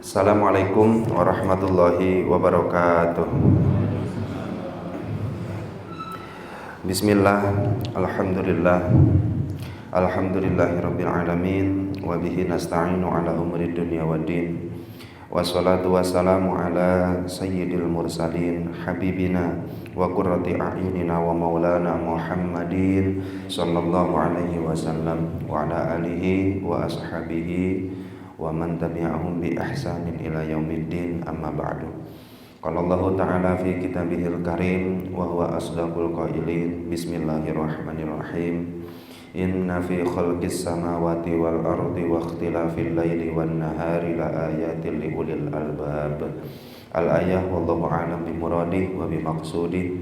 Assalamualaikum warahmatullahi wabarakatuh. Bismillah, alhamdulillah, alhamdulillahirabbil alamin, wa bihi nasta'inu ala umuri dunya waddin. Wassalatu wassalamu ala sayyidil mursalin habibina wa qurrati a'yunina wa maulana Muhammadin sallallahu alaihi wasallam wa ala alihi wa ashabihi wa man tabi'ahum bi ihsanin ila yaumiddin, amma ba'du. Qala Allah ta'ala fi kitabihil karim wa huwa asdaqul qailin. Bismillahirrahmanirrahim. Inna fi khalqis samawati wal ardi wa ikhtilafil laili wan nahari la ayatin li ulil albab. Al-ayah wallahu a'lam bi muradih wa bi maqsudih.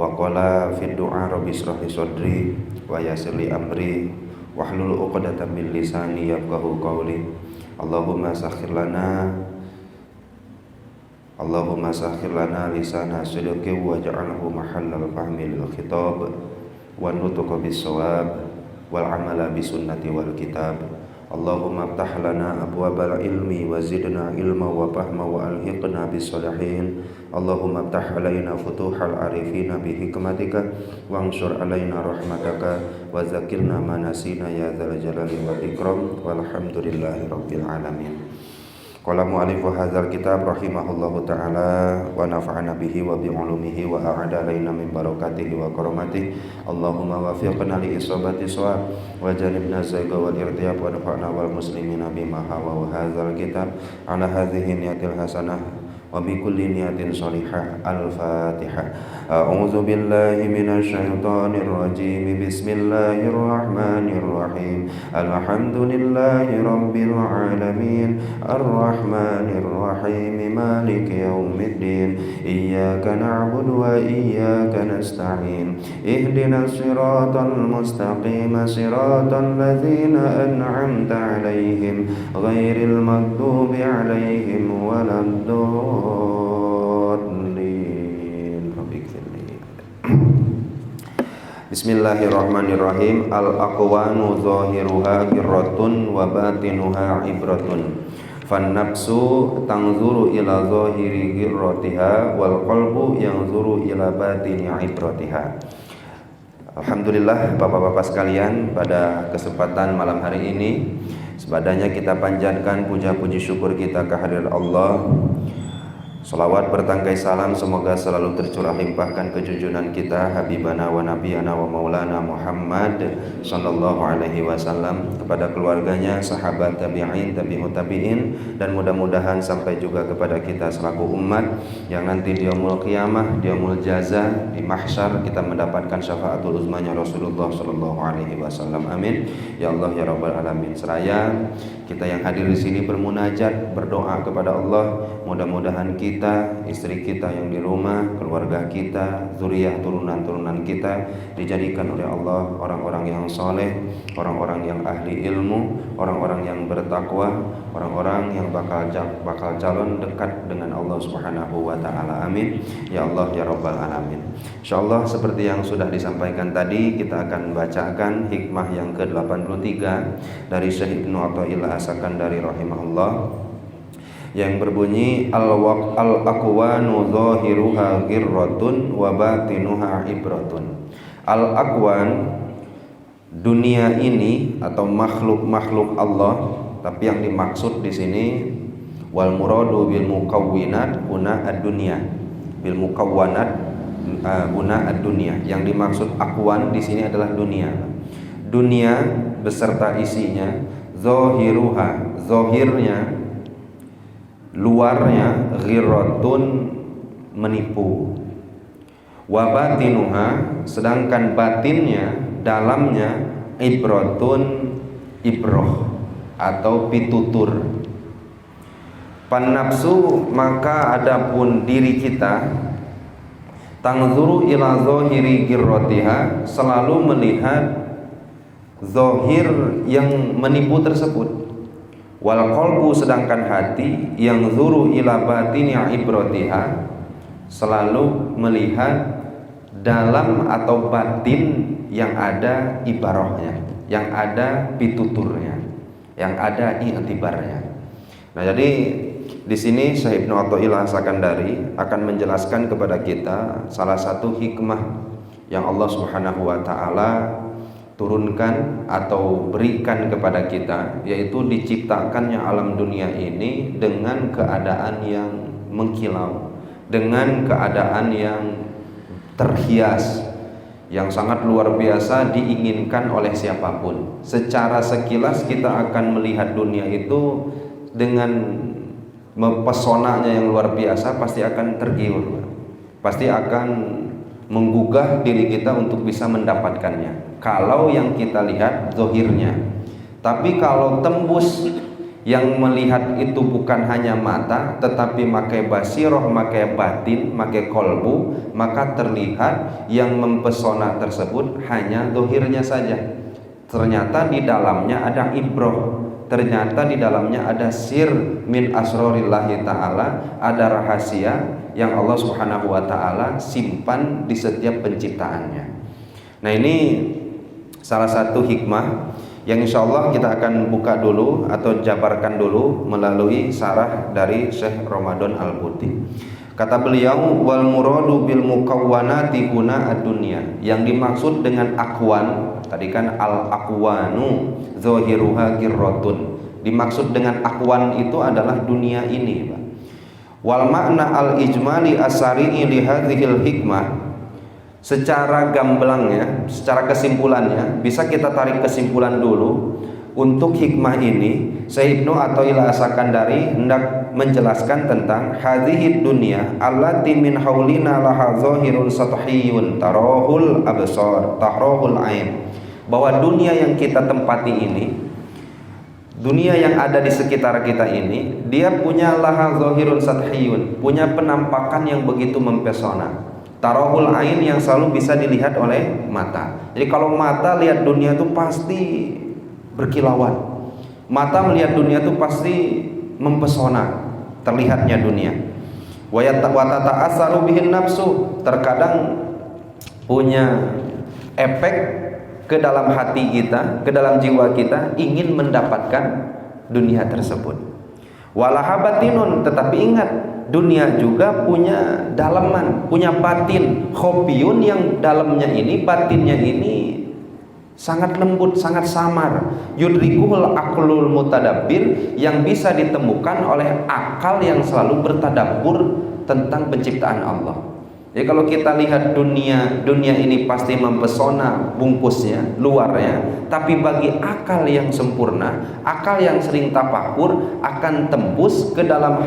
Wa qala fi du'a rabbi ishrah li sadri wa yassir li amri wahlul 'uqdatam min lisani yafqahu qawli. Allahumma sakhkhir lana lisana sidqi waj'alhu mahallal fahmi lil khitab wa nutqa bis shawab wal amala bis sunnati wal kitab. Allahumma iftah lana abwabal ilmi wa zidna ilma wa fahma wa alhiqna bis shalihin. Allahumma iftah alaina futuhal arifina bi hikmatika wa ansur alaina rahmataka wa zakirna ma nasina ya dzal jalali wal ikram walhamdulillahi rabbil alamin. Qala mu'allifu hadzal kitab rahimahullahu ta'ala wa nafa'ana bihi wa bi ulumihi wa a'ada alaina min barakatihi wa karamatihi. Allahumma wafiqna li isabati shawab wa janibna zayga wal irtiyab wa nafa'na wal muslimina bima hawa hadzal kitab ala hadhihi niyatil hasanah wa bi kulli niyatin shalihah. Al-Fatihah. A'udzu billahi minasy syaithanir rajim. Bismillahirrahmanirrahim. Alhamdulillahi rabbil alamin. Ar-Rahmanir Rahim. Maliki yaumiddin. Iyyaka na'budu wa iyyaka nasta'in. Ihdinas siratal mustaqim. Siratal ladzina an'amta 'alaihim ghairil maghdubi 'alaihim waladdallin. Bismillahirrahmanirrahim. Al-aqwanu zahiruha qirratun wa batinuha ibratun. Fan-nafsu tanzuru ila zahiri qirratiha wal qalbu yanzuru ila batini ibratiha. Alhamdulillah Bapak-bapak sekalian, pada kesempatan malam hari ini sebadanya kita panjatkan puja-puji syukur kita kehadirat Allah. Salawat bertangkai salam semoga selalu tercurah limpahkan ke junjungan kita Habibana wa Nabiyana wa Maulana Muhammad sallallahu alaihi wasallam, kepada keluarganya, sahabat tabi'in, tabi'ut tabi'in, dan mudah-mudahan sampai juga kepada kita selaku umat yang nanti di yaumul qiyamah, di yaumul jaza, di mahsyar kita mendapatkan syafaatul uzmanya Rasulullah sallallahu alaihi wasallam. Amin ya Allah ya rabbal alamin. Seraya kita yang hadir di sini bermunajat, berdoa kepada Allah, mudah-mudahan kita, istri kita yang di rumah, keluarga kita, zuriyah turunan-turunan kita dijadikan oleh Allah orang-orang yang soleh, orang-orang yang ahli ilmu, orang-orang yang bertakwa, orang-orang yang bakal calon dekat dengan Allah Subhanahu wa taala. Amin ya Allah ya rabbal alamin. Insyaallah seperti yang sudah disampaikan tadi, kita akan bacakan hikmah yang ke-83 dari Syekh Ibnu Athaillah As-Sakandari rahimahullah, yang berbunyi al-aqwanu zahiruha ghirratun wa batinuha ibratun. Al-aqwan, dunia ini atau makhluk-makhluk Allah, tapi yang dimaksud di sini wal muradu bil mukawwinat huna ad-dunya, bil mukawwanat huna ad-dunya. Yang dimaksud aqwan di sini adalah dunia. Dunia beserta isinya, zahiruha, zahirnya, luarnya, ghirratun, menipu, wa batinuha, sedangkan batinnya, dalamnya, ibratun, ibroh atau pitutur. Pan-nafsu, maka adapun diri kita, tangzuru ila zahiri ghirratiha, selalu melihat zahir yang menipu tersebut. Wal qalbu, sedangkan hati, yang zuru ila batini ibratiha, selalu melihat dalam atau batin yang ada ibarahnya, yang ada pituturnya, yang ada i'tibarnya. Nah, jadi di sini Syekh Ibnu Athaillah As-Sakandari akan menjelaskan kepada kita salah satu hikmah yang Allah Subhanahu wa taala turunkan atau berikan kepada kita, yaitu diciptakannya alam dunia ini dengan keadaan yang mengkilau, dengan keadaan yang terhias, yang sangat luar biasa diinginkan oleh siapapun. Secara sekilas kita akan melihat dunia itu dengan mempesonanya yang luar biasa, pasti akan tergiur, pasti akan menggugah diri kita untuk bisa mendapatkannya kalau yang kita lihat zahirnya. Tapi kalau tembus, yang melihat itu bukan hanya mata tetapi makai basiroh, makai batin, makai kolbu, maka terlihat yang mempesona tersebut hanya zahirnya saja. Ternyata di dalamnya ada ibroh, ternyata di dalamnya ada sir min asrorillahi ta'ala, ada rahasia yang Allah Subhanahu wa ta'ala simpan di setiap penciptaannya. Nah, ini salah satu hikmah yang insya Allah kita akan buka dulu atau jabarkan dulu melalui sarah dari Syekh Ramadan Al-Buti. Kata beliau, wal muradu bil mukawwanati huna ad-dunya. Yang dimaksud dengan akwan, tadi kan al-akwanu zahiruha girratun. Dimaksud dengan akwan itu adalah dunia ini, Pak. Wal makna al-ijmali asari'i li hadhil hikmah. Secara gamblangnya, secara kesimpulannya, bisa kita tarik kesimpulan dulu. Untuk hikmah ini, Syekh Ibnu Athaillah As-Sakandari hendak menjelaskan tentang hadhihi dunya allati min haulina laha zahirun sathiyun tarahul absar tahrahul ain. Bahwa dunia yang kita tempati ini, dunia yang ada di sekitar kita ini, dia punya laha zahirun sathiyun, punya penampakan yang begitu mempesona. Tarahul ain, yang selalu bisa dilihat oleh mata. Jadi kalau mata lihat dunia itu pasti berkilauan. Mata melihat dunia itu pasti mempesona, terlihatnya dunia. Wa tata'assaru bihin nafsu, terkadang punya efek ke dalam hati kita, ke dalam jiwa kita, ingin mendapatkan dunia tersebut. Walahabatinun, tetapi ingat, dunia juga punya dalaman, punya batin, khofiyun, yang dalamnya ini, batinnya ini sangat lembut, sangat samar. Yudrikuhul aqlul mutadabbir, yang bisa ditemukan oleh akal yang selalu bertadabbur tentang penciptaan Allah. Jadi kalau kita lihat dunia ini pasti mempesona bungkusnya, luarnya, tapi bagi akal yang sempurna, akal yang sering tafakur, akan tembus ke dalam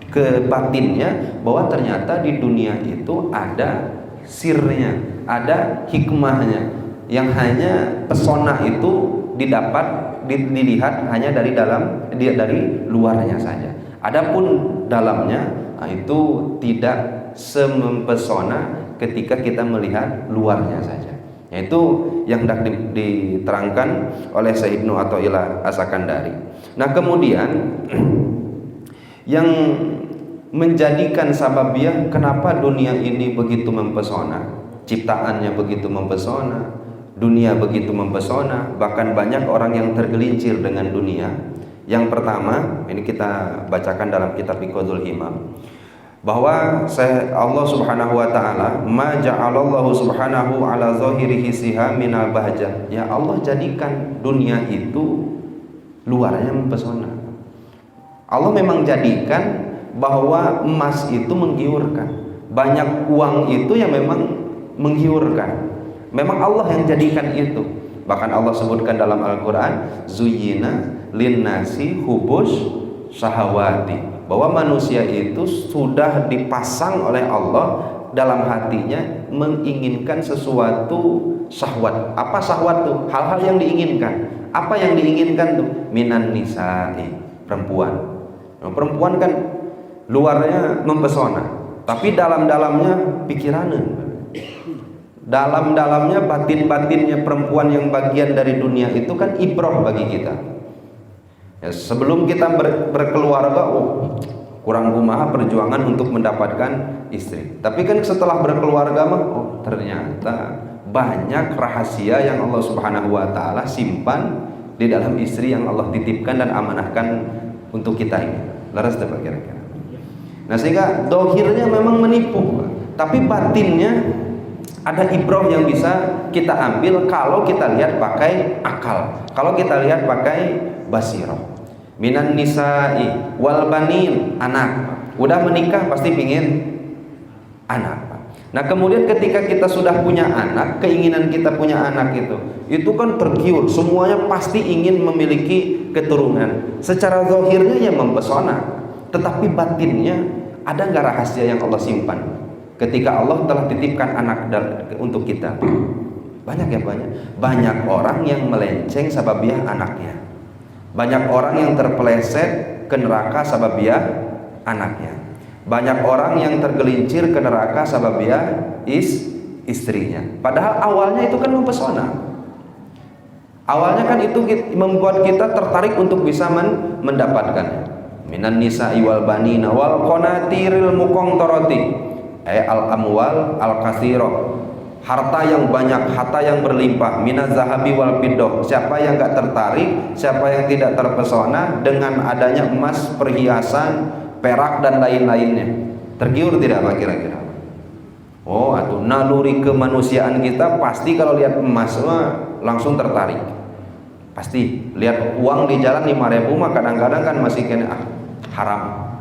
ke batinnya, bahwa ternyata di dunia itu ada sirnya, ada hikmahnya, yang hanya pesona itu dilihat hanya dari luarnya saja. Adapun dalamnya, nah itu tidak semempesona ketika kita melihat luarnya saja. Yaitu yang hendak diterangkan oleh Syekh Ibnu Athaillah As-Sakandari. Nah, kemudian yang menjadikan sababiah kenapa dunia ini begitu mempesona, ciptaannya begitu mempesona, dunia begitu mempesona, bahkan banyak orang yang tergelincir dengan dunia. Yang pertama, ini kita bacakan dalam kitab Iqadul Himam, bahwa Allah Subhanahu wa taala ma ja'alallahu subhanahu ala zahirihi siha minal bahjah. Ya Allah jadikan dunia itu luarnya mempesona. Allah memang jadikan bahwa emas itu menggiurkan, banyak uang itu yang memang menggiurkan. Memang Allah yang jadikan itu. Bahkan Allah sebutkan dalam Al-Quran, zuyyina linnasi hubus syahawati, bahwa manusia itu sudah dipasang oleh Allah dalam hatinya menginginkan sesuatu syahwat. Apa syahwat tuh? Hal-hal yang diinginkan. Apa yang diinginkan tuh? Minan nisa'i, perempuan. Nah, perempuan kan luarnya mempesona, tapi dalam-dalamnya pikirannya, dalam-dalamnya batin-batinnya perempuan yang bagian dari dunia itu kan ibroh bagi kita. Ya, sebelum kita berkeluarga, kurang kumaha perjuangan untuk mendapatkan istri. Tapi kan setelah berkeluarga mah, ternyata banyak rahasia yang Allah Subhanahu wa taala simpan di dalam istri yang Allah titipkan dan amanahkan untuk kita ini. Laras dapat kira-kira. Nah sehingga dohirnya memang menipu, tapi batinnya ada ibrah yang bisa kita ambil kalau kita lihat pakai akal, kalau kita lihat pakai basirah. Minan nisa'i wal banin, anak. Udah menikah pasti pingin anak. Nah kemudian ketika kita sudah punya anak, keinginan kita punya anak itu kan tergiur, semuanya pasti ingin memiliki keturunan. Secara zahirnya ya mempesona, tetapi batinnya ada nggak rahasia yang Allah simpan ketika Allah telah titipkan anak untuk kita? Banyak ya, banyak orang yang melenceng sababiah anaknya, banyak orang yang terpeleset ke neraka sababiah anaknya, banyak orang yang tergelincir ke neraka sababiah istrinya. Padahal awalnya itu kan mempesona. Awalnya kan itu membuat kita tertarik untuk bisa mendapatkannya. Minan nisa'i wal banina wal qanatiril muqantarati al amwal al katsirah. Harta yang banyak, harta yang berlimpah, minaz zahabi wal fiddah. Siapa yang enggak tertarik, siapa yang tidak terpesona dengan adanya emas, perhiasan, perak dan lain-lainnya? Tergiur tidak Pak kira-kira? Oh, atau naluri kemanusiaan kita pasti kalau lihat emas langsung tertarik. Pasti lihat uang di jalan 5.000 mah kadang-kadang kan masih kena haram.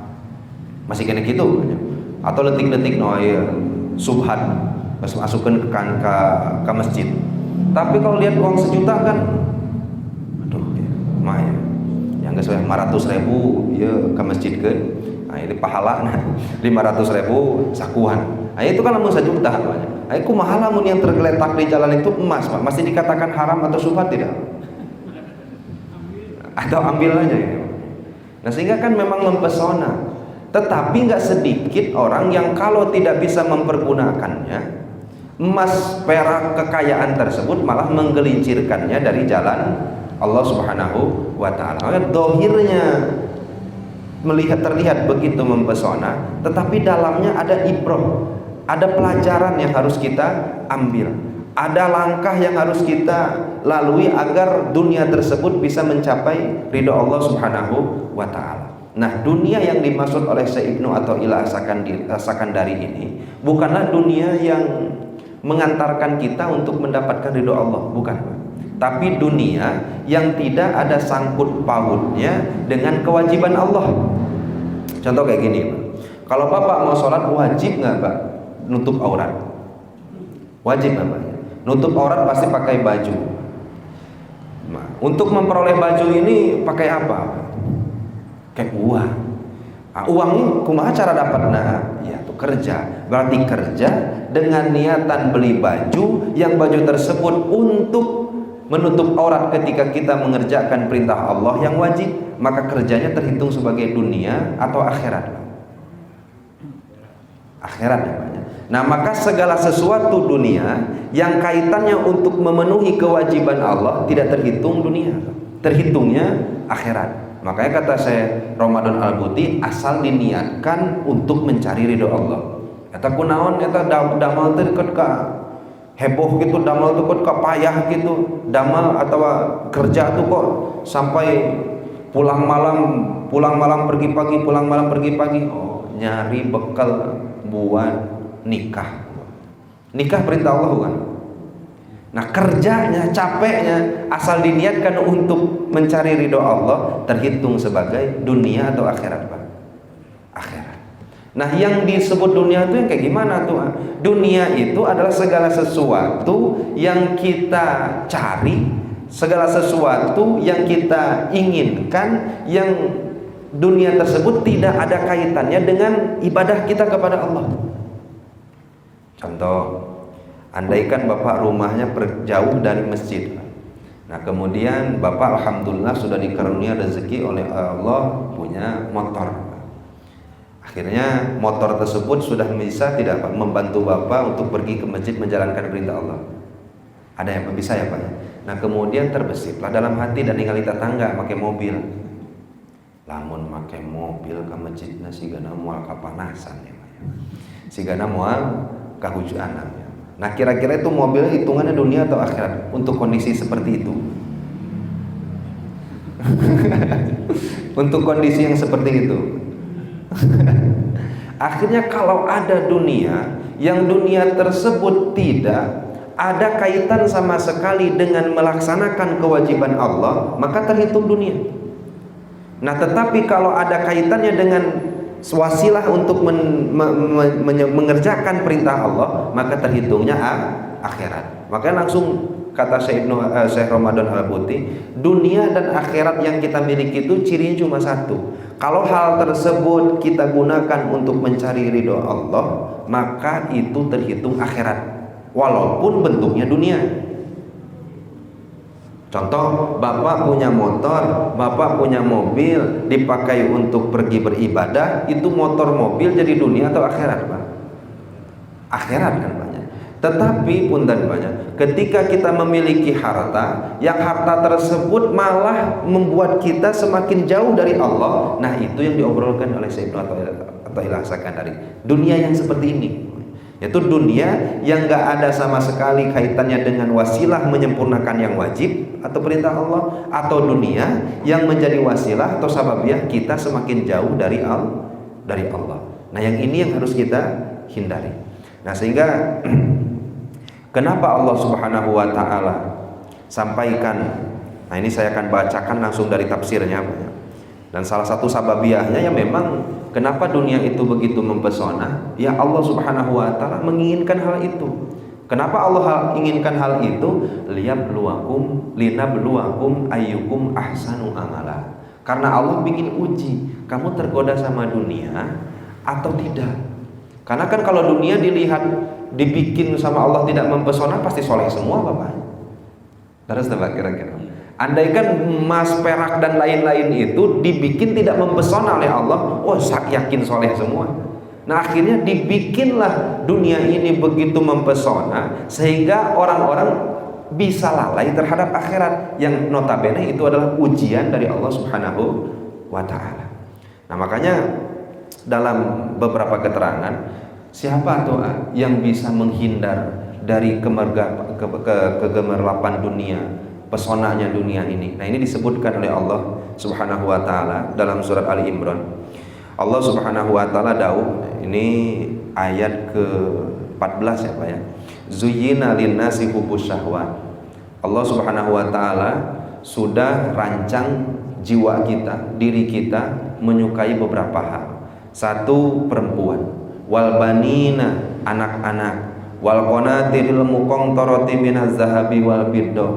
Masih kena gitu. Atau letik-letik subhan masukkan ke masjid. Tapi kalau lihat uang 1 juta kan aduh mah ya. Yang sesuai 500.000 ya ke masjid ke. Nah, ini pahala 500.000 sakuan. Nah, itu kan lamun 1 juta namanya. Nah, kumaha lamun yang tergeletak di jalan itu emas, Pak? Masih dikatakan haram atau syubhat tidak? Atau ambil aja ya. Nah, sehingga kan memang mempesona. Tetapi nggak sedikit orang yang kalau tidak bisa mempergunakannya, emas, perak, kekayaan tersebut malah menggelincirkannya dari jalan Allah Subhanahu wa taala. Dohirnya terlihat begitu mempesona, tetapi dalamnya ada ibrah, ada pelajaran yang harus kita ambil, ada langkah yang harus kita lalui agar dunia tersebut bisa mencapai ridho Allah Subhanahu wa taala. Nah, dunia yang dimaksud oleh Syekh Ibnu Athaillah As-Sakandari ini bukanlah dunia yang mengantarkan kita untuk mendapatkan ridho Allah, bukan, tapi dunia yang tidak ada sangkut pautnya dengan kewajiban Allah. Contoh kayak gini, Pak. Kalau Bapak mau sholat wajib nggak, Pak, nutup aurat? Wajib nggak, Pak? Nutup aurat pasti pakai baju. Nah, untuk memperoleh baju ini pakai apa? Kayak uang. Nah, uang ini kumaha cara dapat? Nah, ya tuh kerja. Berarti kerja dengan niatan beli baju, yang baju tersebut untuk menutup aurat ketika kita mengerjakan perintah Allah yang wajib, maka kerjanya terhitung sebagai dunia atau akhirat? Akhirat namanya. Nah, maka segala sesuatu dunia yang kaitannya untuk memenuhi kewajiban Allah tidak terhitung dunia, terhitungnya akhirat. Makanya kata saya Ramadan Al-Buti, asal diniatkan untuk mencari ridho Allah. Kata kunaon eta damal teh ketka heboh gitu, damal tuh ketka payah gitu, damal atau kerja tuh kok sampai pulang malam pergi pagi, pulang malam pergi pagi. Oh, nyari bekal buat nikah. Nikah perintah Allah bukan? Nah, kerjanya, capeknya asal diniatkan untuk mencari ridho Allah terhitung sebagai dunia atau akhirat, Pak? Akhirat. Nah, yang disebut dunia itu yang kayak gimana tuh? Dunia itu adalah segala sesuatu yang kita cari, segala sesuatu yang kita inginkan, yang dunia tersebut tidak ada kaitannya dengan ibadah kita kepada Allah. Contoh, andaikan Bapak rumahnya jauh dari masjid. Nah, kemudian Bapak alhamdulillah sudah dikarunia rezeki oleh Allah punya motor. Akhirnya motor tersebut sudah bisa tidak Pak membantu Bapak untuk pergi ke masjid menjalankan perintah Allah. Ada yang bisa ya Pak? Nah, kemudian terbesitlah dalam hati dan ningali tetangga pakai mobil. Lamun pakai mobil ke masjid sigana moal kapanasan ya Pak. Sigana moal kahujanan ya. Nah, kira-kira itu mobil hitungannya dunia atau akhirat untuk kondisi seperti itu? untuk kondisi yang seperti itu. Akhirnya kalau ada dunia yang dunia tersebut tidak ada kaitan sama sekali dengan melaksanakan kewajiban Allah, maka terhitung dunia. Nah, tetapi kalau ada kaitannya dengan wasilah untuk mengerjakan perintah Allah, maka terhitungnya akhirat. Maka langsung kata Syekh Ramadan Al-Buti, dunia dan akhirat yang kita miliki itu cirinya cuma satu. Kalau hal tersebut kita gunakan untuk mencari ridho Allah, maka itu terhitung akhirat, walaupun bentuknya dunia. Contoh, bapak punya motor, bapak punya mobil, dipakai untuk pergi beribadah, itu motor mobil jadi dunia atau akhirat, Pak? Akhirat kan banyak. Tetapi punten banyak, ketika kita memiliki harta, yang harta tersebut malah membuat kita semakin jauh dari Allah. Nah, itu yang diobrolkan oleh Syekh Athaillah Sakandari. Dunia yang seperti ini, yaitu dunia yang gak ada sama sekali kaitannya dengan wasilah menyempurnakan yang wajib atau perintah Allah, atau dunia yang menjadi wasilah atau sababiah kita semakin jauh dari Allah. Nah, yang ini yang harus kita hindari. Nah, sehingga kenapa Allah Subhanahu wa taala sampaikan, nah ini saya akan bacakan langsung dari tafsirnya. Dan salah satu sababiahnya ya memang kenapa dunia itu begitu mempesona, ya Allah Subhanahu wa taala menginginkan hal itu. Kenapa Allah inginkan hal itu? Linabluwakum ayyukum ahsanu amala. Karena Allah ingin uji kamu tergoda sama dunia atau tidak. Karena kan kalau dunia dilihat dibikin sama Allah tidak mempesona, pasti soleh semua Bapak. Terus tebak kira-kira. Andaikan emas, perak dan lain-lain itu dibikin tidak mempesona oleh Allah, oh yakin soleh semua. Nah, akhirnya dibikinlah dunia ini begitu mempesona sehingga orang-orang bisa lalai terhadap akhirat yang notabene itu adalah ujian dari Allah Subhanahu wa taala. Nah, makanya dalam beberapa keterangan, siapa tuh yang bisa menghindar dari kegemerlapan dunia, pesonanya dunia ini. Nah, ini disebutkan oleh Allah Subhanahu wa taala dalam surat Ali Imran. Allah Subhanahu wa taala dawuh, ini ayat ke-14 ya Pak ya. Zuyyina linnasi hubbus syahwat. Allah Subhanahu wa taala sudah rancang jiwa kita, diri kita menyukai beberapa hal. Satu, perempuan, wal banina, anak-anak, wal qanatiril muqantarati minaz zahabi wal fiddah.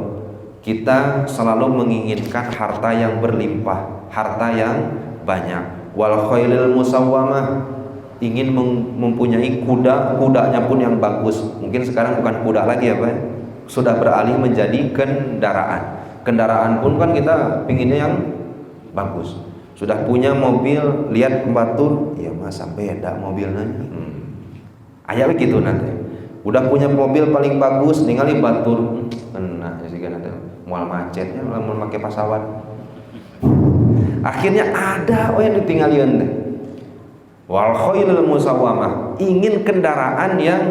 Kita selalu menginginkan harta yang berlimpah, harta yang banyak. Wal khailil musawwamah, ingin mempunyai kudanya pun yang bagus. Mungkin sekarang bukan kuda lagi ya Pak, sudah beralih menjadi kendaraan. Kendaraan pun kan kita pinginnya yang bagus. Sudah punya mobil, lihat batur, ya masa beda mobilnya. Aya begitu nanti. Udah punya mobil paling bagus, ningali batur, nah sih kan nanti moal macetnya, mau pakai pesawat. Akhirnya ada yang ditinggalin teh. Wal khailul musawwamah, ingin kendaraan yang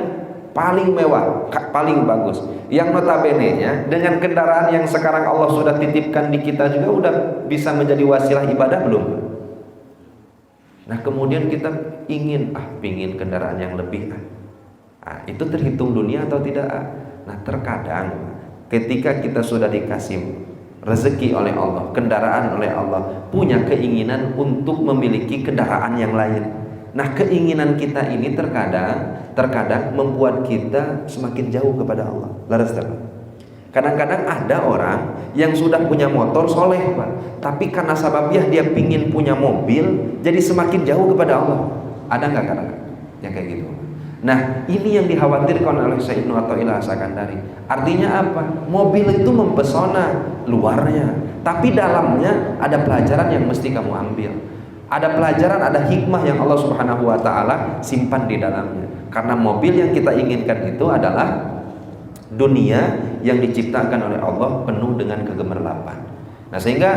paling mewah, paling bagus. Yang notabene nya dengan kendaraan yang sekarang Allah sudah titipkan di kita juga udah bisa menjadi wasilah ibadah belum? Nah, kemudian kita pingin kendaraan yang lebih. Nah, itu terhitung dunia atau tidak? Nah, terkadang ketika kita sudah dikasih rezeki oleh Allah, kendaraan oleh Allah, punya keinginan untuk memiliki kendaraan yang lain. Nah, keinginan kita ini terkadang membuat kita semakin jauh kepada Allah. Kadang-kadang ada orang yang sudah punya motor soleh Pak, tapi karena sababiah dia pingin punya mobil, jadi semakin jauh kepada Allah. Ada nggak kadang-kadang yang kayak gitu? Nah, ini yang dikhawatirkan oleh Syekh Athaillah Sakandari. Artinya apa? Mobil itu mempesona luarnya, tapi dalamnya ada pelajaran yang mesti kamu ambil. Ada pelajaran, ada hikmah yang Allah Subhanahu wa taala simpan di dalamnya. Karena mobil yang kita inginkan itu adalah dunia yang diciptakan oleh Allah penuh dengan kegemerlapan. Nah, sehingga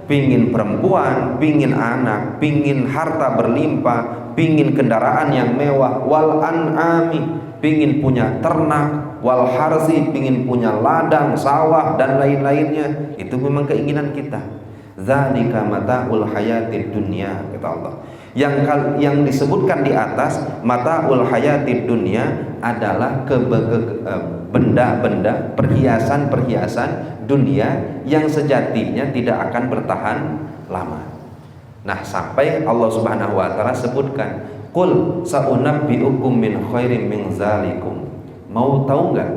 pingin perempuan, pingin anak, pingin harta berlimpah, pingin kendaraan yang mewah, wal an'ami, pingin punya ternak, wal harsi, pingin punya ladang, sawah dan lain-lainnya, itu memang keinginan kita. Dzalika mata'ul hayatid dunya, kata Allah. Yang disebutkan di atas mata'ul hayatid dunya adalah benda-benda, perhiasan-perhiasan dunia yang sejatinya tidak akan bertahan lama. Nah, sampai Allah Subhanahu wa taala sebutkan, "Qul sa'unabbi'ukum min khairin min zalikum." Mau tahu enggak?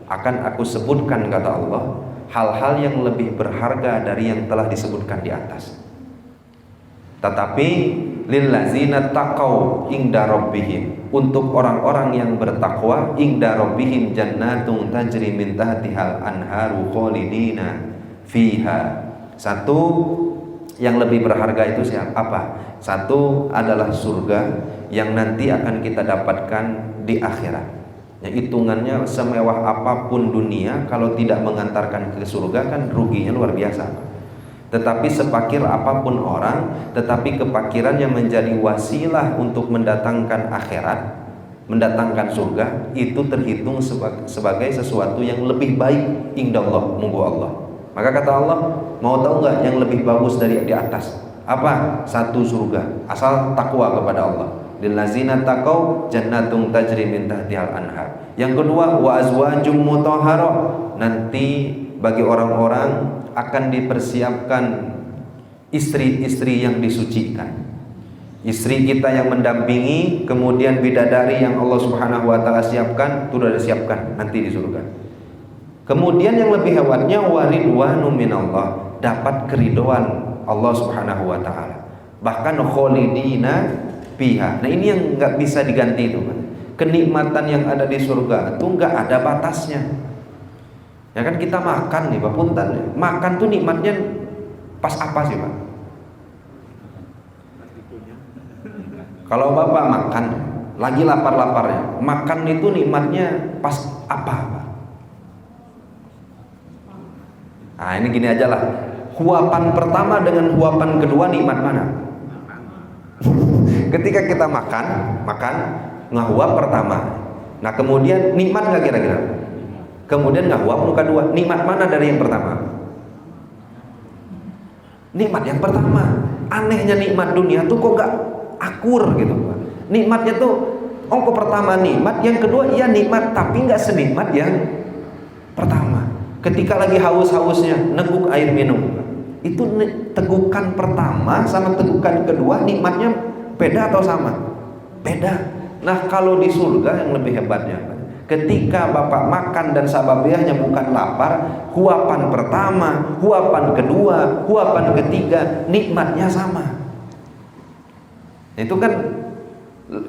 Akan aku sebutkan, kata Allah, hal-hal yang lebih berharga dari yang telah disebutkan di atas. Tetapi lillazina taqau inda rabbihim, untuk orang-orang yang bertakwa, inda rabbihim jannatun tajri min tahtihal anharu khalidina fiha. Satu yang lebih berharga itu apa? Satu adalah surga yang nanti akan kita dapatkan di akhirat. Ya, hitungannya semewah apapun dunia, kalau tidak mengantarkan ke surga kan ruginya luar biasa. Tetapi sepakir apapun orang, tetapi kepakirannya menjadi wasilah untuk mendatangkan akhirat, mendatangkan surga, itu terhitung sebagai sesuatu yang lebih baik indallah, munggu Allah. Maka kata Allah, mau tahu nggak yang lebih bagus dari di atas? Apa? Satu, surga, asal takwa kepada Allah. Lillazina taqau jannatun tajri min tahtihal anhar. Yang kedua, wa azwajum mutahharah, nanti bagi orang-orang akan dipersiapkan istri-istri yang disucikan. Istri kita yang mendampingi, kemudian bidadari yang Allah Subhanahu wa taala siapkan, itu sudah disiapkan nanti di surga. Kemudian yang lebih hebatnya, waridwanu minallah, dapat keridhaan Allah Subhanahu wa taala. Bahkan kholidina fiha. Nah, ini yang nggak bisa diganti itu, Pak. Kenikmatan yang ada di surga itu nggak ada batasnya. Ya kan, kita makan nih, Pak, punten. Makan tuh nikmatnya pas apa sih, Pak? Kalau Bapak makan lagi lapar-laparnya, makan itu nikmatnya pas apa, Pak? Nah, ini gini aja lah. Huapan pertama dengan huapan kedua nikmat mana? Ketika kita makan ngahuap pertama. Nah, kemudian nikmat nggak kira-kira? Kemudian ngahuap muka dua. Nikmat mana dari yang pertama? Nikmat yang pertama. Anehnya nikmat dunia tuh kok nggak akur gitu, Pak. Nikmatnya tuh kok pertama nikmat, yang kedua iya nikmat, tapi nggak senikmat yang pertama. Ketika lagi haus-hausnya neguk air minum, itu tegukan pertama sama tegukan kedua nikmatnya beda atau sama? Beda. Nah, kalau di surga yang lebih hebatnya, ketika Bapak makan dan sababiahnya bukan lapar, huapan pertama, huapan kedua, huapan ketiga, nikmatnya sama. Itu kan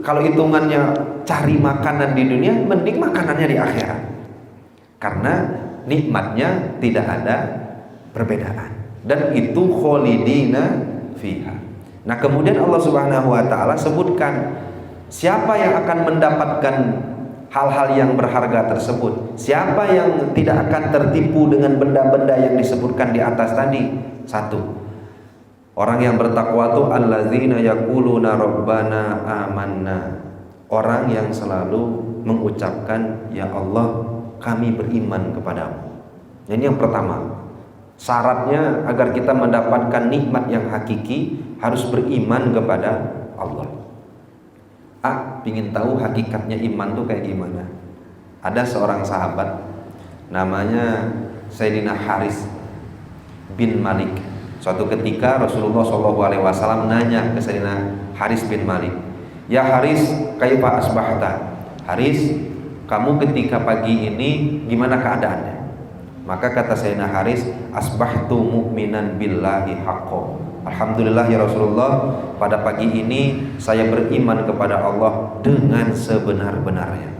kalau hitungannya cari makanan di dunia, mending makanannya di akhirat. Karena nikmatnya tidak ada perbedaan. Dan itu kholidina fiha. Nah, kemudian Allah Subhanahu wa taala sebutkan siapa yang akan mendapatkan hal-hal yang berharga tersebut. Siapa yang tidak akan tertipu dengan benda-benda yang disebutkan di atas tadi? Satu, orang yang bertakwa itu allazina yaquluna rabbana amanna. Orang yang selalu mengucapkan, ya Allah, kami beriman kepadamu. Ini yang pertama. Syaratnya agar kita mendapatkan nikmat yang hakiki harus beriman kepada Allah. Pingin tahu hakikatnya iman tuh kayak gimana? Ada seorang sahabat namanya Sayyidina Haris bin Malik. Suatu ketika Rasulullah SAW nanya ke Sayyidina Haris bin Malik, ya Haris, kaifa asbahta? Haris, kamu ketika pagi ini gimana keadaannya? Maka kata Sayyidina Haris, asbahtu mu'minan billahi haqqo. Alhamdulillah ya Rasulullah, pada pagi ini saya beriman kepada Allah dengan sebenar-benarnya.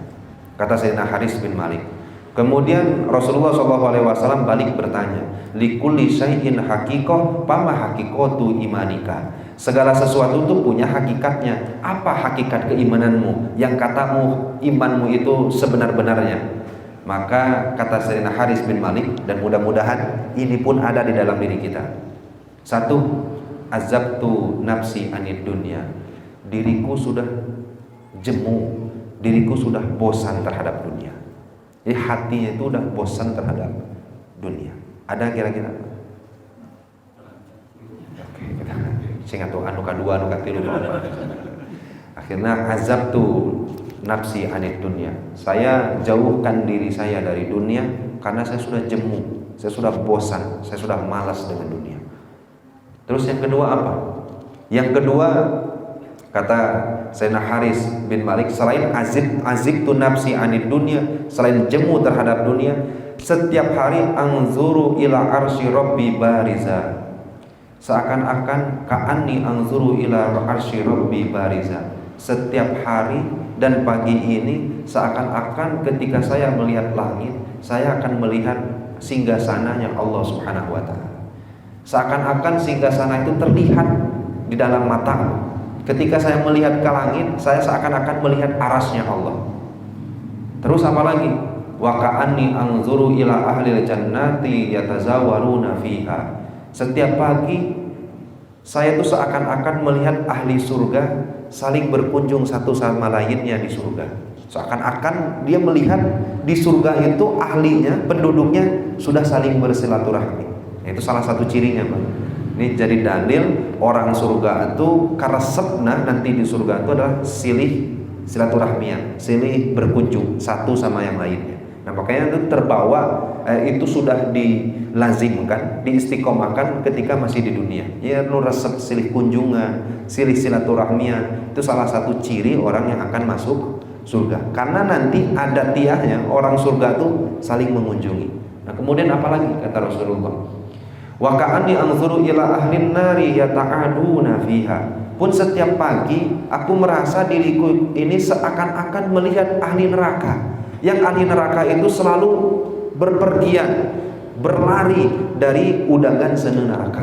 Kata Sayyidina Haris bin Malik. Kemudian Rasulullah SAW balik bertanya, likulli syai'in haqiqah, fama haqiqatu imanika. Segala sesuatu itu punya hakikatnya. Apa hakikat keimananmu? Yang katamu imanmu itu sebenar-benarnya. Maka kata Sayyidina Haris bin Malik, dan mudah-mudahan ini pun ada di dalam diri kita. Satu, azabtu nafsi anid dunya. Diriku sudah jemu, diriku sudah bosan terhadap dunia. Jadi hatinya itu udah bosan terhadap dunia. Ada kira-kira? sing atuh anu kadua anu katilu apa. Akhirnya azab tuh nafsi anid dunia. Saya jauhkan diri saya dari dunia karena saya sudah jemu, saya sudah bosan, saya sudah malas dengan dunia. Terus yang kedua apa? Yang kedua kata Sayyidina Haris bin Malik, selain azib tu nafsi anid dunia, selain jemu terhadap dunia, setiap hari anzuru ila arsy rabbi bariza. Seakan-akan ka'anni anzuru ila arsy rabbi bariza. Setiap hari dan pagi ini seakan-akan ketika saya melihat langit, saya akan melihat singgasananya Allah Subhanahu wa taala. Seakan-akan singgasana itu terlihat di dalam mata. Ketika saya melihat ke langit, saya seakan-akan melihat arasnya Allah. Terus apa lagi? Wa ka'anni anzuru ila ahlil jannati yatazawaruna fiha. Setiap pagi saya itu seakan-akan melihat ahli surga saling berkunjung satu sama lainnya di surga. Seakan-akan dia melihat di surga itu ahlinya, penduduknya sudah saling bersilaturahmi. Itu salah satu cirinya, Bang. Ini jadi dalil orang surga itu karesepna nanti di surga itu adalah silih silaturahmian, silih berkunjung satu sama yang lainnya. Nah makanya itu terbawa, itu sudah dilazimkan, diistiqomahkan ketika masih di dunia. Ya lu resep silih kunjungan, silih silaturahmian, itu salah satu ciri orang yang akan masuk surga. Karena nanti ada tiahnya orang surga itu saling mengunjungi. Nah kemudian apalagi kata Rasulullah? Wa ka'anni anzuru ila ahlin nari yata'aduna fiha. Pun setiap pagi aku merasa diriku ini seakan-akan melihat ahli neraka. Yang ahli neraka itu selalu berpergian, berlari dari udangan seni neraka.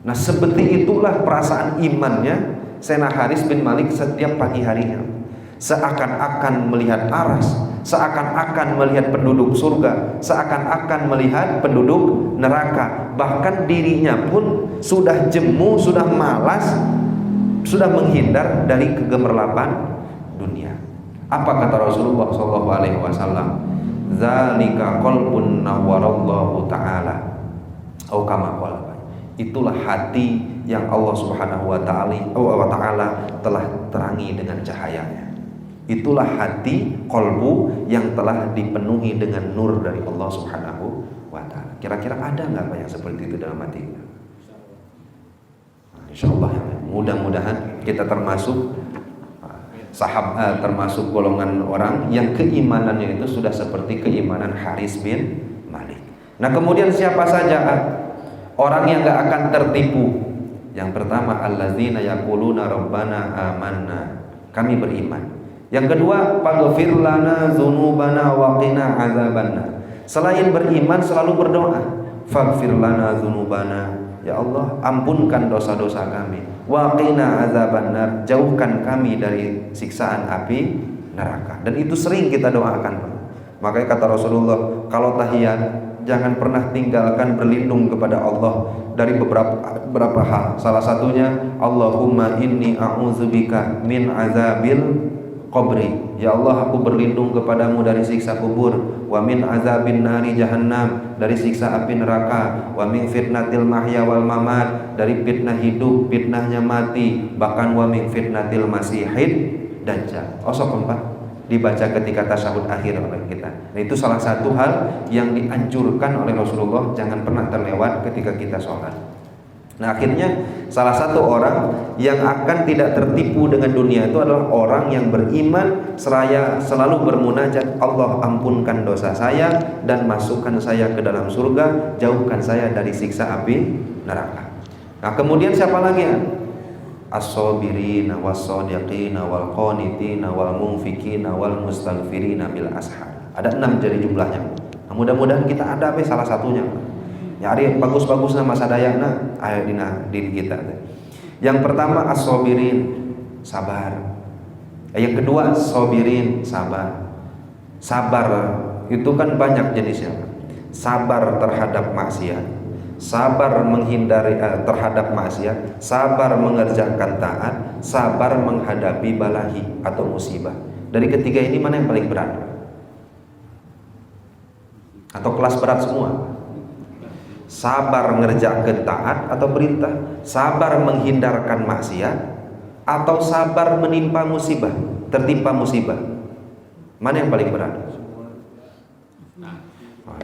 Nah seperti itulah perasaan imannya Sayyidina Haris bin Malik setiap pagi harinya. Seakan-akan melihat aras, seakan-akan melihat penduduk surga, seakan-akan melihat penduduk neraka. Bahkan dirinya pun sudah jemu, sudah malas, sudah menghindar dari kegemerlapan dunia. Apa kata Rasulullah SAW? Zalika qalbun nawwarallahu ta'ala. Atau kama qala. Itulah hati yang Allah Subhanahu wa ta'ala telah terangi dengan cahayanya. Itulah hati, kolbu yang telah dipenuhi dengan nur dari Allah Subhanahu wa ta'ala. Kira-kira ada nggak Pak yang seperti itu dalam hati kita? Insyaallah, mudah-mudahan kita termasuk termasuk golongan orang yang keimanannya itu sudah seperti keimanan Haris bin Malik. Nah kemudian siapa saja orang yang nggak akan tertipu? Yang pertama, allazina yaquluna rabbana amanna, kami beriman. Yang kedua, faghfir lana dzunubana wa qina adzabannar. Selain beriman selalu berdoa, faghfir lana dzunubana, ya Allah ampunkan dosa-dosa kami, wa qina adzabannar, jauhkan kami dari siksaan api neraka. Dan itu sering kita doakan. Makanya kata Rasulullah, kalau tahiyat jangan pernah tinggalkan berlindung kepada Allah dari beberapa hal. Salah satunya, Allahumma inni a'udzubika min azabil qabri. Ya Allah, aku berlindung kepadamu dari siksa kubur. Wa min azabin nari jahannam, dari siksa api neraka. Wa min fitnatil mahya wal mamat, dari fitnah hidup, fitnahnya mati. Bahkan wa min fitnatil masihid dajjal. Osok keempat dibaca ketika tasyahud akhir oleh kita. Nah, itu salah satu hal yang dianjurkan oleh Rasulullah, jangan pernah terlewat ketika kita sholat. Nah akhirnya salah satu orang yang akan tidak tertipu dengan dunia itu adalah orang yang beriman seraya selalu bermunajat, Allah ampunkan dosa saya dan masukkan saya ke dalam surga, jauhkan saya dari siksa api neraka. Nah kemudian siapa lagi ya? As-sabirina was-sadiqina wal qanitina wal munfikina wal mustaghfirina bil ashar. Ada 6 jadi jumlahnya. Nah, mudah-mudahan kita ada salah satunya. Nyari bagus-bagusnya masa dayana aya dina diri kita. Yang pertama as-sabirin, sabar. Yang kedua sabirin, sabar. Sabar itu kan banyak jenisnya. Sabar terhadap maksiat, sabar menghindari terhadap maksiat, sabar mengerjakan taat, sabar menghadapi balahi atau musibah. Dari ketiga ini mana yang paling berat? Atau kelas berat semua? Sabar ngerjakan taat atau perintah, sabar menghindarkan maksiat, atau sabar menimpa musibah, tertimpa musibah. Mana yang paling berat?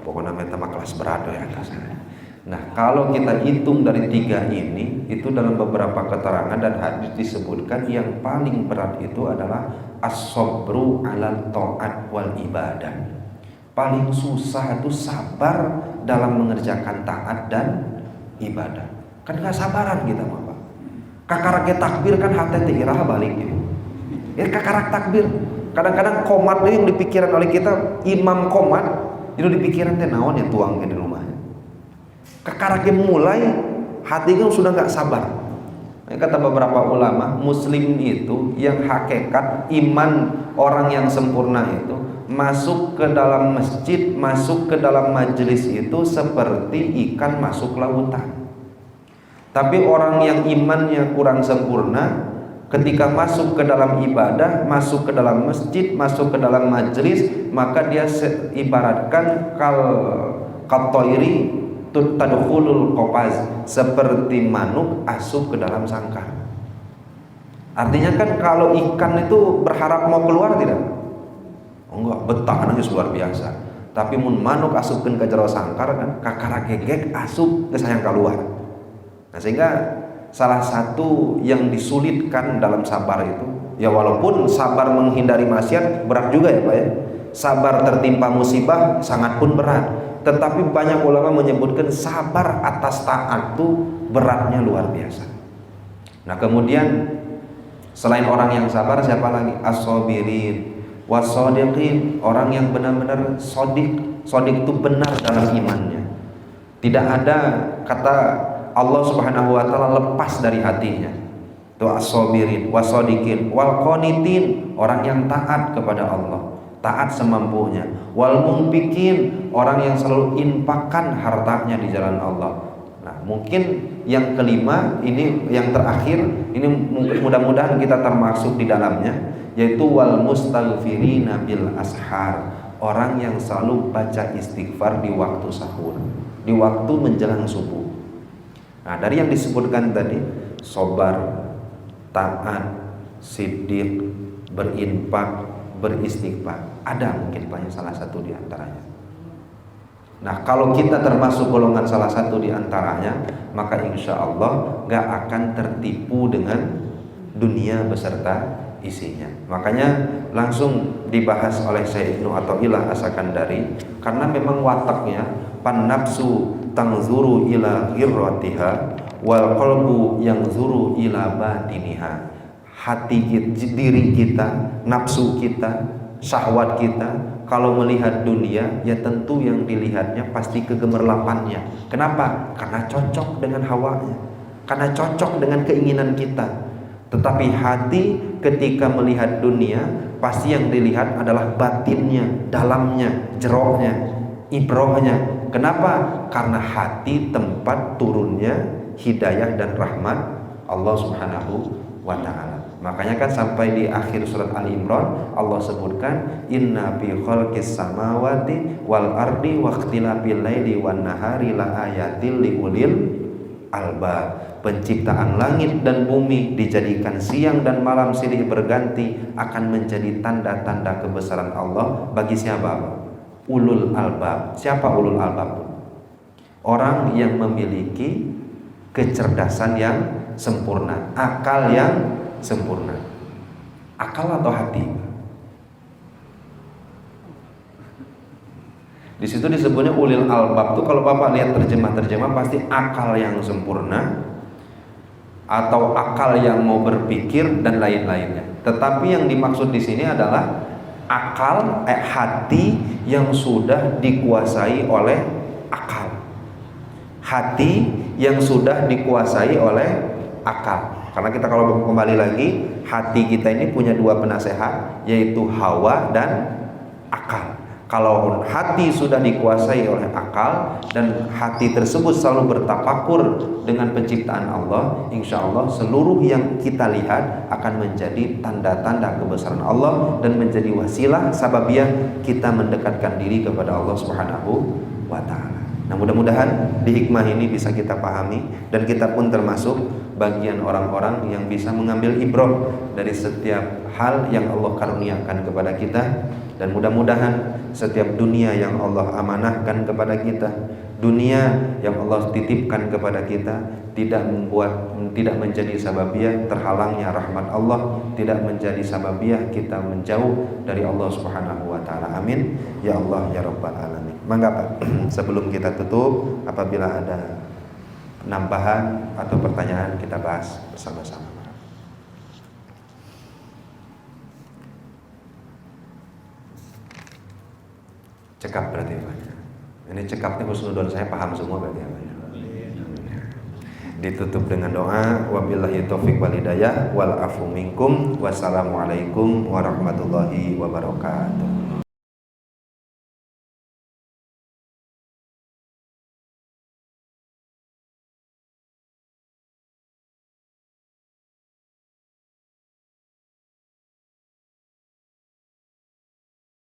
Pokoknya metama kelas berat ya atasnya. Nah, kalau kita hitung dari tiga ini, itu dalam beberapa keterangan dan hadis disebutkan yang paling berat itu adalah as-sabru 'alal ta'at wal ibadah. Paling susah itu sabar dalam mengerjakan taat dan ibadah. Kan nggak sabaran kita mah, Pak. Kakarak takbir kan hati irah balik gitu. Kakarak takbir. Kadang-kadang komat yang dipikiran oleh kita, imam komat itu dipikiran teh naon ya tuang di rumahnya. Kakarak mulai hati kan sudah nggak sabar. Kata beberapa ulama, muslim itu yang hakikat iman orang yang sempurna itu masuk ke dalam masjid, masuk ke dalam majelis itu seperti ikan masuk lautan. Tapi orang yang imannya kurang sempurna, ketika masuk ke dalam ibadah, masuk ke dalam masjid, masuk ke dalam majelis, maka dia ibaratkan katoiri tadkhulul qafaz, seperti manuk asup ke dalam sangkar. Artinya kan kalau ikan itu berharap mau keluar tidak? Enggak, betah nangis luar biasa. Tapi mun manuk asupkeun ke jero sangkar kan kakara gegek asup geus hayang keluar. Nah, sehingga salah satu yang disulitkan dalam sabar itu, ya walaupun sabar menghindari maksiat berat juga ya Pak ya. Sabar tertimpa musibah sangat pun berat. Tetapi banyak ulama menyebutkan sabar atas taat itu beratnya luar biasa. Nah, kemudian selain orang yang sabar siapa lagi? As-sabirin wasodiqin, orang yang benar-benar sodik. Sodik itu benar dalam imannya. Tidak ada kata Allah Subhanahu wa taala lepas dari hatinya. Itu as-sabirin wasodiqin wal qanitin, orang yang taat kepada Allah, taat semampunya. Wal munfiqin, orang yang selalu infakkan hartanya di jalan Allah. Nah, mungkin yang kelima ini yang terakhir ini mudah-mudahan kita termasuk di dalamnya, yaitu wal mustaghfirina bil ashar, orang yang selalu baca istighfar di waktu sahur, di waktu menjelang subuh. Nah, dari yang disebutkan tadi, sabar, taat, siddiq, berinfak, beristighfar, ada mungkin banyak salah satu di antaranya. Nah, kalau kita termasuk golongan salah satu di antaranya, maka insya Allah gak akan tertipu dengan dunia beserta isinya. Makanya langsung dibahas oleh Syekh Ibnu Athaillah As-Sakandari, karena memang wataknya pan nafsu tangzuru ila ghirratiha wal qalbu yanzuru ila batiniha. Hati kita, diri kita, nafsu kita, syahwat kita kalau melihat dunia, ya tentu yang dilihatnya pasti kegemerlapannya. Kenapa? Karena cocok dengan hawanya, karena cocok dengan keinginan kita. Tetapi hati ketika melihat dunia, pasti yang dilihat adalah batinnya, dalamnya, jerohnya, ibrohnya. Kenapa? Karena hati tempat turunnya hidayah dan rahmat Allah Subhanahu wa ta'ala. Makanya kan sampai di akhir surat Ali Imran Allah sebutkan inna fi khalqis samawati wal ardi wa ikhtilafil laili wan nahari la ayatil liulil albab. Penciptaan langit dan bumi dijadikan siang dan malam silih berganti akan menjadi tanda-tanda kebesaran Allah bagi siapa? Ulul albab. Siapa ulul albab? Orang yang memiliki kecerdasan yang sempurna, akal yang sempurna. Akal atau hati? Di situ disebutnya ulil albab tuh, kalau Bapak lihat terjemah-terjemah pasti akal yang sempurna atau akal yang mau berpikir dan lain-lainnya. Tetapi yang dimaksud di sini adalah akal, hati yang sudah dikuasai oleh akal. Hati yang sudah dikuasai oleh akal. Karena kita kalau kembali lagi, hati kita ini punya dua penasehat, yaitu hawa dan akal. Kalau hati sudah dikuasai oleh akal dan hati tersebut selalu bertafakur dengan penciptaan Allah, insya Allah seluruh yang kita lihat akan menjadi tanda-tanda kebesaran Allah dan menjadi wasilah sababiah kita mendekatkan diri kepada Allah Subhanahu wa ta'ala. Nah, mudah-mudahan di hikmah ini bisa kita pahami dan kita pun termasuk bagian orang-orang yang bisa mengambil ibrah dari setiap hal yang Allah karuniakan kepada kita, dan mudah-mudahan setiap dunia yang Allah amanahkan kepada kita, dunia yang Allah titipkan kepada kita, tidak menjadi sababiah terhalangnya rahmat Allah, tidak menjadi sababiah kita menjauh dari Allah Subhanahu wa taala. Amin ya Allah ya rabbal alamin. Mangga Pak, sebelum kita tutup, apabila ada penambahan atau pertanyaan kita bahas bersama-sama. Cekap berarti Pak. Ini cekapnya husnudon, saya paham semua berarti Pak. Ditutup dengan doa, wabillahi taufiq wal hidayah wal afu minkum, wassalamualaikum warahmatullahi wabarakatuh.